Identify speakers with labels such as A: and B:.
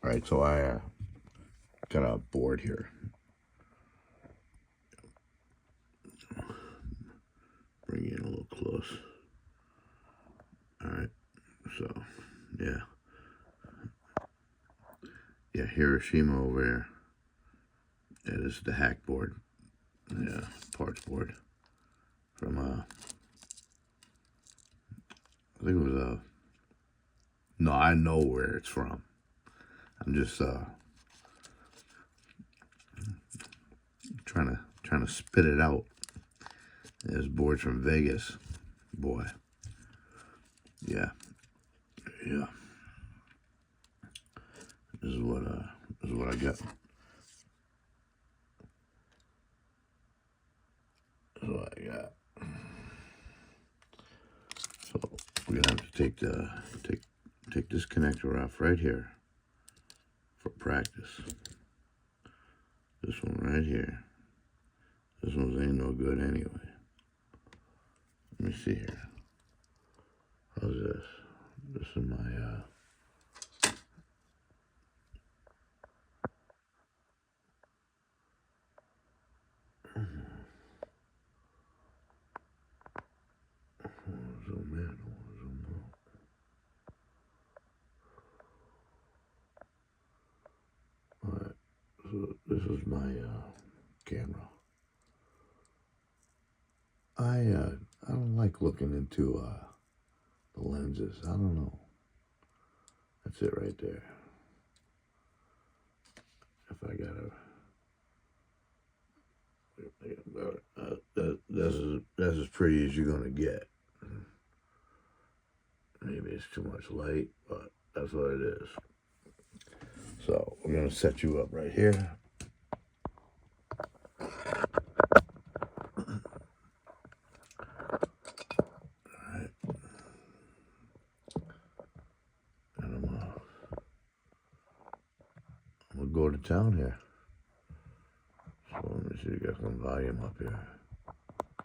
A: Alright, so I got a board here. Bring it in a little close. Alright, so, yeah. Yeah, Hiroshima over here. That is the hack board. Yeah, parts board. From, I think it was no, I know where it's from. I'm just, trying to spit it out. This board's from Vegas. Boy. Yeah. Yeah. This is what I got. This is what I got. So we're gonna have to take this connector off right here for practice. This one right here. This one's ain't no good anyway. Let me see here. How's this? This is my zoom in, zoom out. Alright, so this is my camera. I don't like looking into the lenses. I don't know. That's it right there. If I gotta, that's as pretty as you're gonna get. Maybe it's too much light, but that's what it is. So we're gonna set you up right here. Alright. And I'm gonna go to town here. So let me see, you got some volume up here.